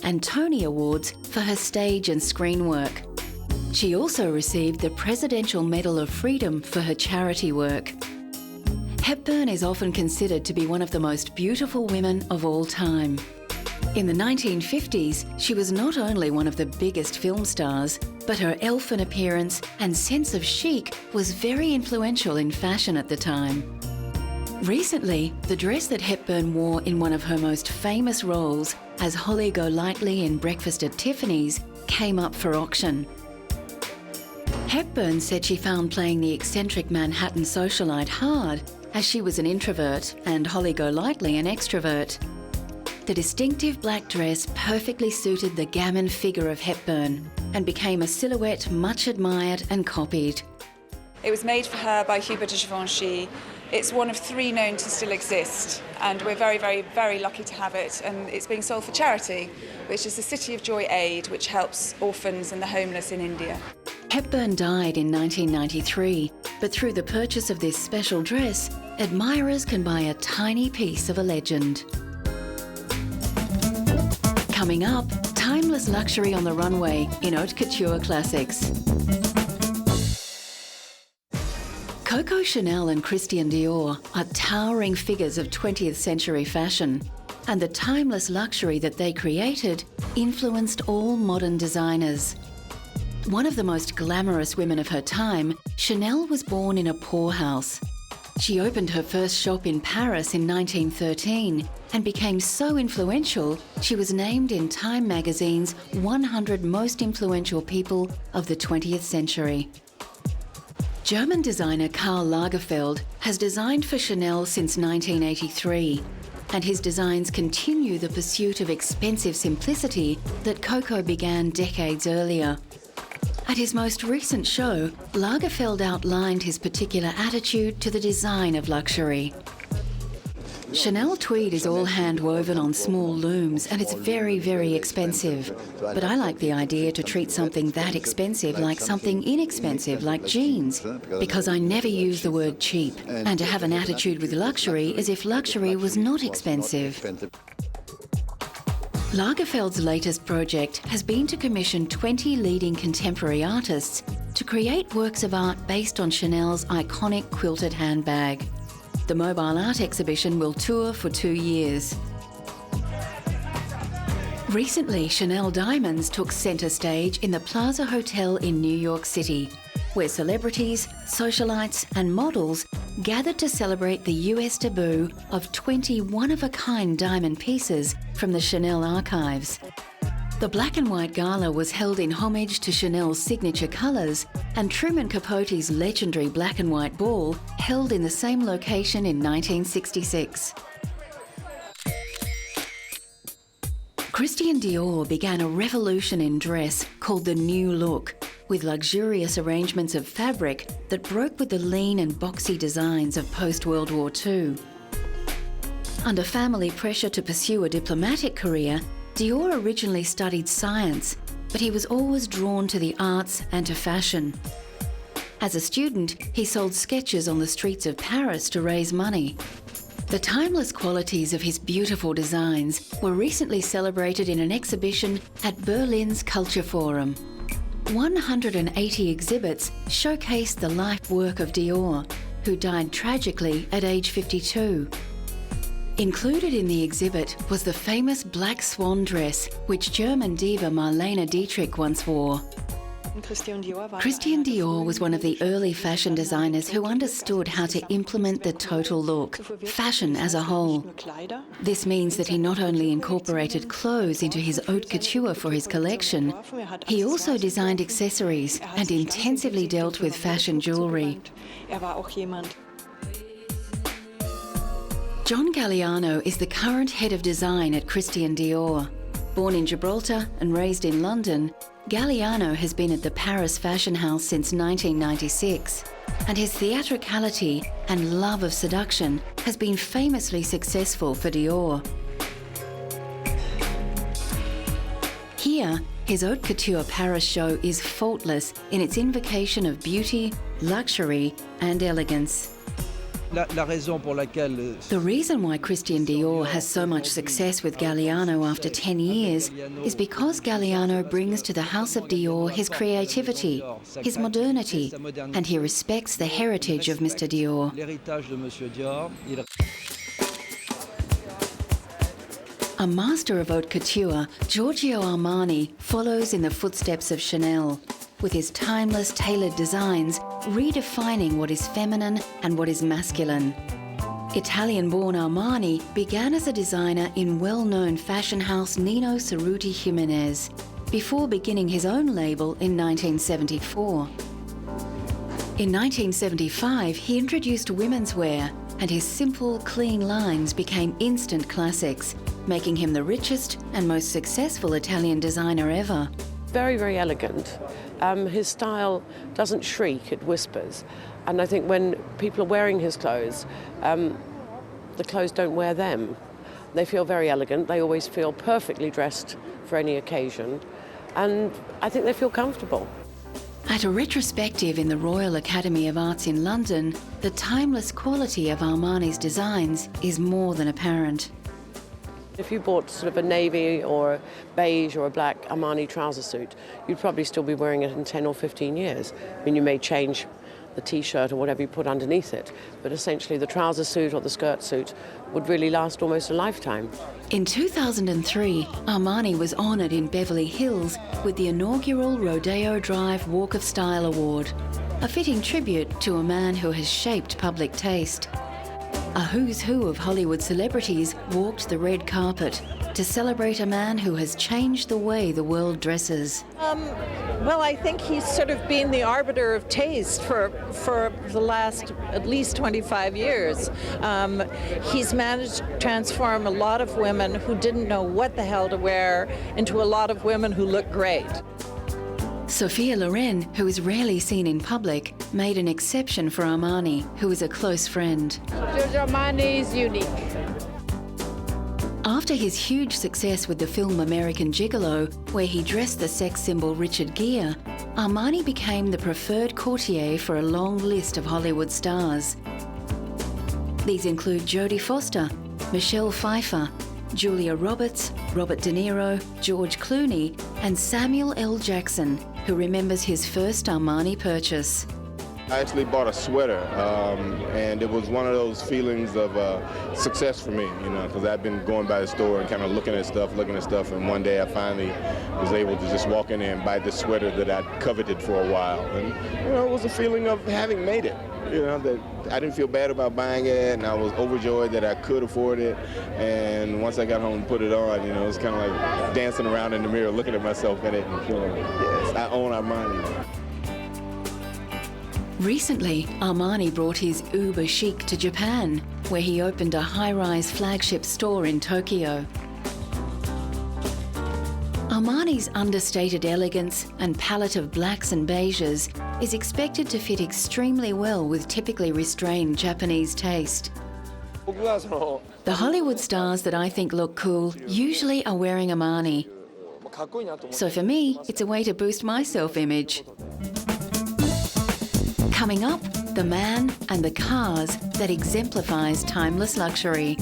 and Tony Awards for her stage and screen work. She also received the Presidential Medal of Freedom for her charity work. Hepburn is often considered to be one of the most beautiful women of all time. In the 1950s, she was not only one of the biggest film stars, but her elfin appearance and sense of chic was very influential in fashion at the time. Recently, the dress that Hepburn wore in one of her most famous roles as Holly Golightly in Breakfast at Tiffany's came up for auction. Hepburn said she found playing the eccentric Manhattan socialite hard, as she was an introvert and Holly Golightly an extrovert. The distinctive black dress perfectly suited the gammon figure of Hepburn and became a silhouette much admired and copied. It was made for her by Hubert de Givenchy. It's one of 3 known to still exist, and we're very, very, very lucky to have it. And it's being sold for charity, which is the City of Joy Aid, which helps orphans and the homeless in India. Hepburn died in 1993, but through the purchase of this special dress, admirers can buy a tiny piece of a legend. Coming up, timeless luxury on the runway in haute couture classics. Coco Chanel and Christian Dior are towering figures of 20th century fashion, and the timeless luxury that they created influenced all modern designers. One of the most glamorous women of her time, Chanel was born in a poorhouse. She opened her first shop in Paris in 1913 and became so influential, she was named in Time magazine's 100 most influential people of the 20th century. German designer Karl Lagerfeld has designed for Chanel since 1983, and his designs continue the pursuit of expensive simplicity that Coco began decades earlier. At his most recent show, Lagerfeld outlined his particular attitude to the design of luxury. Chanel tweed is all hand-woven on small looms and it's very, very expensive. But I like the idea to treat something that expensive like something inexpensive, like jeans, because I never use the word cheap, and to have an attitude with luxury as if luxury was not expensive. Lagerfeld's latest project has been to commission 20 leading contemporary artists to create works of art based on Chanel's iconic quilted handbag. The mobile art exhibition will tour for 2 years. Recently, Chanel Diamonds took centre stage in the Plaza Hotel in New York City, where celebrities, socialites and models gathered to celebrate the US debut of 20 one-of-a-kind diamond pieces from the Chanel archives. The black and white gala was held in homage to Chanel's signature colours, and Truman Capote's legendary black and white ball held in the same location in 1966. Christian Dior began a revolution in dress called the New Look, with luxurious arrangements of fabric that broke with the lean and boxy designs of post-World War II. Under family pressure to pursue a diplomatic career, Dior originally studied science, but he was always drawn to the arts and to fashion. As a student, he sold sketches on the streets of Paris to raise money. The timeless qualities of his beautiful designs were recently celebrated in an exhibition at Berlin's Culture Forum. 180 exhibits showcased the life work of Dior, who died tragically at age 52. Included in the exhibit was the famous black swan dress, which German diva Marlene Dietrich once wore. Christian Dior was one of the early fashion designers who understood how to implement the total look, fashion as a whole. This means that he not only incorporated clothes into his haute couture for his collection, he also designed accessories and intensively dealt with fashion jewellery. John Galliano is the current head of design at Christian Dior. Born in Gibraltar and raised in London, Galliano has been at the Paris fashion house since 1996, and his theatricality and love of seduction has been famously successful for Dior. Here, his haute couture Paris show is faultless in its invocation of beauty, luxury and elegance. The reason why Christian Dior has so much success with Galliano after 10 years is because Galliano brings to the House of Dior his creativity, his modernity, and he respects the heritage of Mr. Dior. A master of haute couture, Giorgio Armani follows in the footsteps of Chanel, with his timeless tailored designs redefining what is feminine and what is masculine. Italian-born Armani began as a designer in well-known fashion house Nino Cerruti Jimenez, before beginning his own label in 1974. In 1975, he introduced women's wear, and his simple, clean lines became instant classics, making him the richest and most successful Italian designer ever. Very, very elegant. His style doesn't shriek, it whispers. And I think when people are wearing his clothes, the clothes don't wear them. They feel very elegant, they always feel perfectly dressed for any occasion, and I think they feel comfortable. At a retrospective in the Royal Academy of Arts in London, the timeless quality of Armani's designs is more than apparent. If you bought sort of a navy or a beige or a black Armani trouser suit, you'd probably still be wearing it in 10 or 15 years. I mean, you may change the T-shirt or whatever you put underneath it, but essentially the trouser suit or the skirt suit would really last almost a lifetime. In 2003, Armani was honoured in Beverly Hills with the inaugural Rodeo Drive Walk of Style Award, a fitting tribute to a man who has shaped public taste. A who's who of Hollywood celebrities walked the red carpet to celebrate a man who has changed the way the world dresses. Well, I think he's sort of been the arbiter of taste for the last at least 25 years. He's managed to transform a lot of women who didn't know what the hell to wear into a lot of women who look great. Sophia Loren, who is rarely seen in public, made an exception for Armani, who is a close friend. Giorgio Armani is unique. After his huge success with the film American Gigolo, where he dressed the sex symbol Richard Gere, Armani became the preferred courtier for a long list of Hollywood stars. These include Jodie Foster, Michelle Pfeiffer, Julia Roberts, Robert De Niro, George Clooney, and Samuel L. Jackson, who remembers his first Armani purchase. I actually bought a sweater, and it was one of those feelings of success for me, you know, because I've been going by the store and kind of looking at stuff, and one day I finally was able to just walk in there and buy this sweater that I'd coveted for a while. And, you know, it was a feeling of having made it, you know, that I didn't feel bad about buying it, and I was overjoyed that I could afford it. And once I got home and put it on, you know, it was kind of like dancing around in the mirror, looking at myself in it and feeling, yes, I own Armani. Recently, Armani brought his uber chic to Japan, where he opened a high-rise flagship store in Tokyo. Armani's understated elegance and palette of blacks and beiges is expected to fit extremely well with typically restrained Japanese taste. The Hollywood stars that I think look cool usually are wearing Armani. So for me, it's a way to boost my self-image. Coming up, the man and the cars that exemplifies timeless luxury.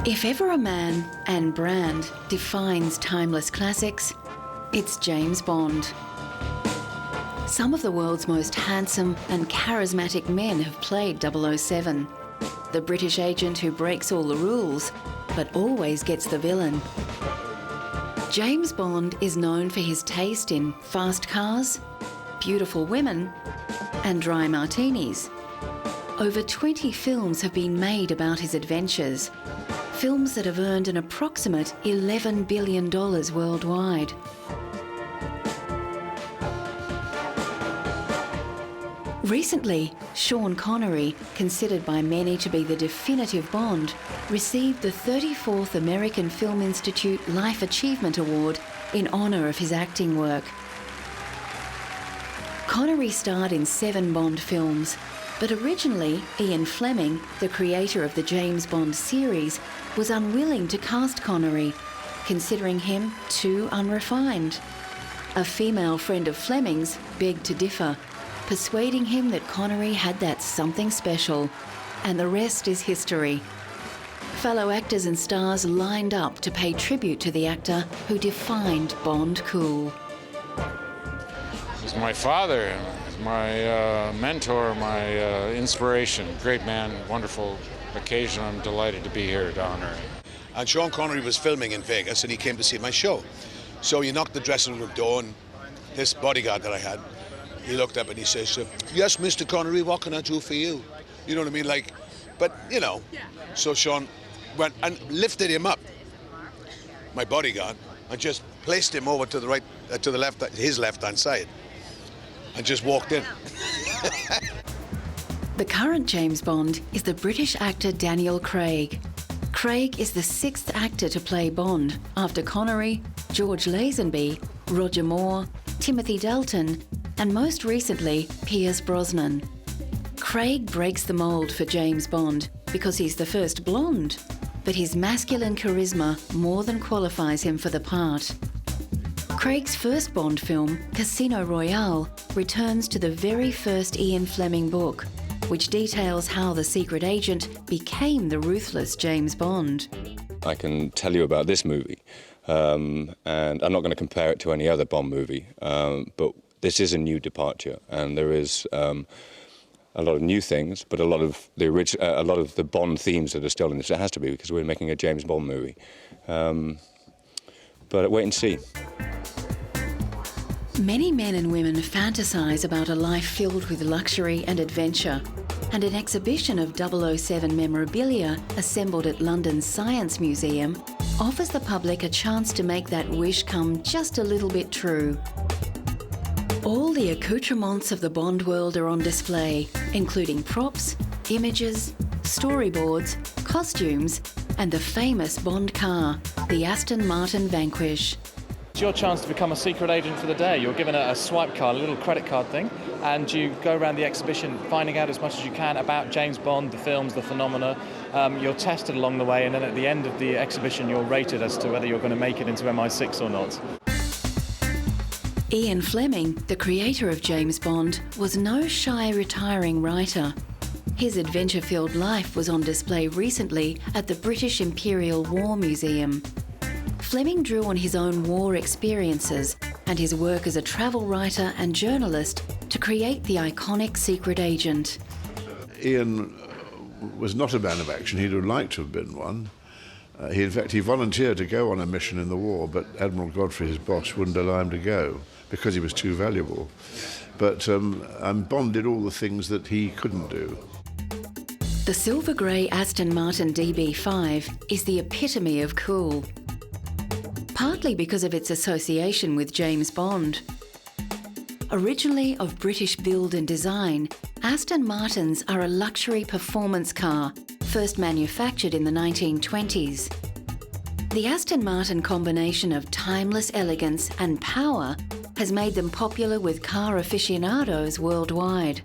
If ever a man and brand defines timeless classics, it's James Bond. Some of the world's most handsome and charismatic men have played 007. The British agent who breaks all the rules, but always gets the villain. James Bond is known for his taste in fast cars, beautiful women, and dry martinis. Over 20 films have been made about his adventures, films that have earned an approximate $11 billion worldwide. Recently, Sean Connery, considered by many to be the definitive Bond, received the 34th American Film Institute Life Achievement Award in honour of his acting work. Connery starred in 7 Bond films, but originally Ian Fleming, the creator of the James Bond series, was unwilling to cast Connery, considering him too unrefined. A female friend of Fleming's begged to differ, persuading him that Connery had that something special, and the rest is history. Fellow actors and stars lined up to pay tribute to the actor who defined Bond cool. He's my father, my mentor, my inspiration. Great man, wonderful occasion. I'm delighted to be here to honor him. And Sean Connery was filming in Vegas and he came to see my show. So he knocked the dressing room door and this bodyguard that I had, he looked up and he says, "Yes, Mr. Connery, what can I do for you?" You know what I mean? Like, but you know, so Sean went and lifted him up, my bodyguard, and just placed him over to the right, to the left, his left-hand side, and just walked in. The current James Bond is the British actor Daniel Craig. Craig is the 6th actor to play Bond after Connery, George Lazenby, Roger Moore, Timothy Dalton, and most recently, Pierce Brosnan. Craig breaks the mould for James Bond because he's the first blonde, but his masculine charisma more than qualifies him for the part. Craig's first Bond film, Casino Royale, returns to the very first Ian Fleming book, which details how the secret agent became the ruthless James Bond. I can tell you about this movie, and I'm not going to compare it to any other Bond movie, but this is a new departure, and there is a lot of new things, but a lot of the Bond themes that are still in this. It has to be because we're making a James Bond movie. But wait and see. Many men and women fantasise about a life filled with luxury and adventure, and an exhibition of 007 memorabilia assembled at London's Science Museum offers the public a chance to make that wish come just a little bit true. All the accoutrements of the Bond world are on display, including props, images, storyboards, costumes, and the famous Bond car, the Aston Martin Vanquish. It's your chance to become a secret agent for the day. You're given a swipe card, a little credit card thing, and you go around the exhibition finding out as much as you can about James Bond, the films, the phenomena. You're tested along the way, and then at the end of the exhibition you're rated as to whether you're going to make it into MI6 or not. Ian Fleming, the creator of James Bond, was no shy retiring writer. His adventure-filled life was on display recently at the British Imperial War Museum. Fleming drew on his own war experiences and his work as a travel writer and journalist to create the iconic secret agent. Ian was not a man of action. He'd have liked to have been one. In fact, he volunteered to go on a mission in the war, but Admiral Godfrey, his boss, wouldn't allow him to go because he was too valuable. But Bond did all the things that he couldn't do. The silver grey Aston Martin DB5 is the epitome of cool, partly because of its association with James Bond. Originally of British build and design, Aston Martins are a luxury performance car, first manufactured in the 1920s. The Aston Martin combination of timeless elegance and power has made them popular with car aficionados worldwide.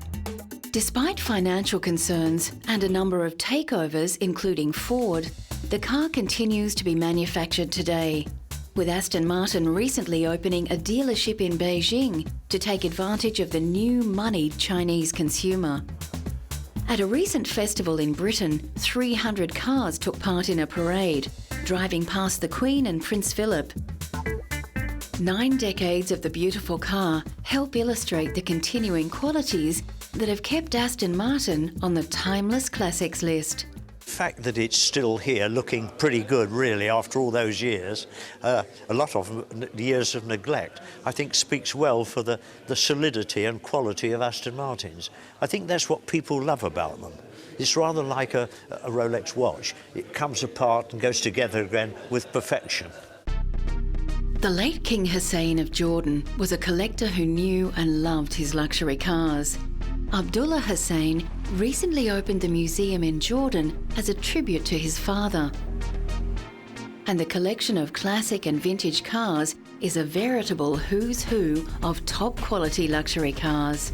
Despite financial concerns and a number of takeovers, including Ford, the car continues to be manufactured today, with Aston Martin recently opening a dealership in Beijing to take advantage of the new moneyed Chinese consumer. At a recent festival in Britain, 300 cars took part in a parade, driving past the Queen and Prince Philip. 9 decades of the beautiful car help illustrate the continuing qualities that have kept Aston Martin on the Timeless Classics list. The fact that it's still here looking pretty good really after all those years, a lot of years of neglect, I think speaks well for the solidity and quality of Aston Martins. I think that's what people love about them. It's rather like a Rolex watch. It comes apart and goes together again with perfection. The late King Hussein of Jordan was a collector who knew and loved his luxury cars. Abdullah Hussein recently opened the museum in Jordan as a tribute to his father. And the collection of classic and vintage cars is a veritable who's who of top quality luxury cars.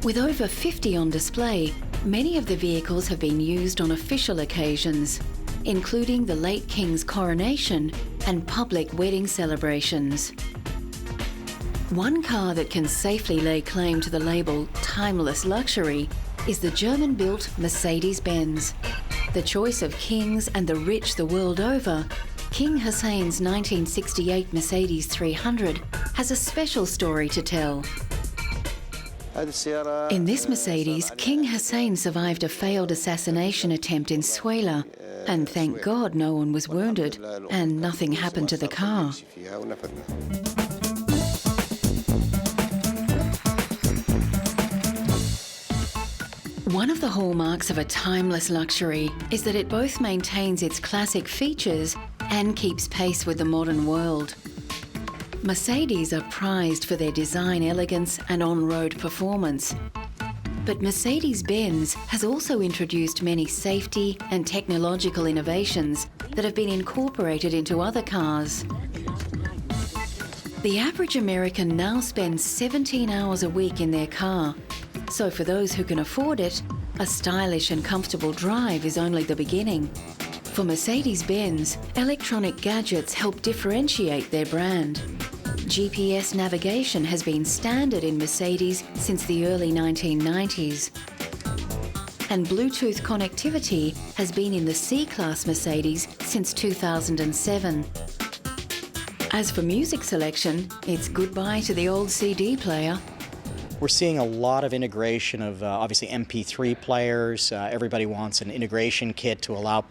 With over 50 on display, many of the vehicles have been used on official occasions, including the late King's coronation and public wedding celebrations. One car that can safely lay claim to the label timeless luxury is the German-built Mercedes-Benz. The choice of kings and the rich the world over, King Hussein's 1968 Mercedes 300 has a special story to tell. In this Mercedes, King Hussein survived a failed assassination attempt in Suela, and thank God no one was wounded and nothing happened to the car. One of the hallmarks of a timeless luxury is that it both maintains its classic features and keeps pace with the modern world. Mercedes are prized for their design elegance and on-road performance. But Mercedes-Benz has also introduced many safety and technological innovations that have been incorporated into other cars. The average American now spends 17 hours a week in their car. So for those who can afford it, a stylish and comfortable drive is only the beginning. For Mercedes-Benz, electronic gadgets help differentiate their brand. GPS navigation has been standard in Mercedes since the early 1990s. And Bluetooth connectivity has been in the C-Class Mercedes since 2007. As for music selection, it's goodbye to the old CD player. We're seeing a lot of integration of obviously MP3 players. Everybody wants an integration kit to allow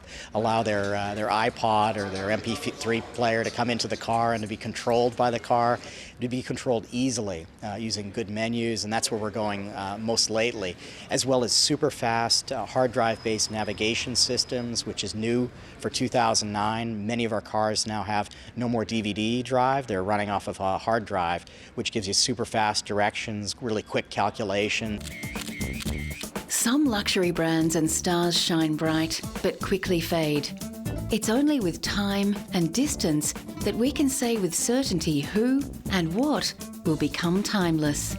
their iPod or their MP3 player to come into the car and to be controlled by the car, to be controlled easily using good menus, and that's where we're going most lately, as well as super fast hard drive based navigation systems, which is new for 2009. Many of our cars now have no more DVD drive. They're running off of a hard drive, which gives you super fast directions, really quick calculation. Some luxury brands and stars shine bright, but quickly fade. It's only with time and distance that we can say with certainty who and what will become timeless.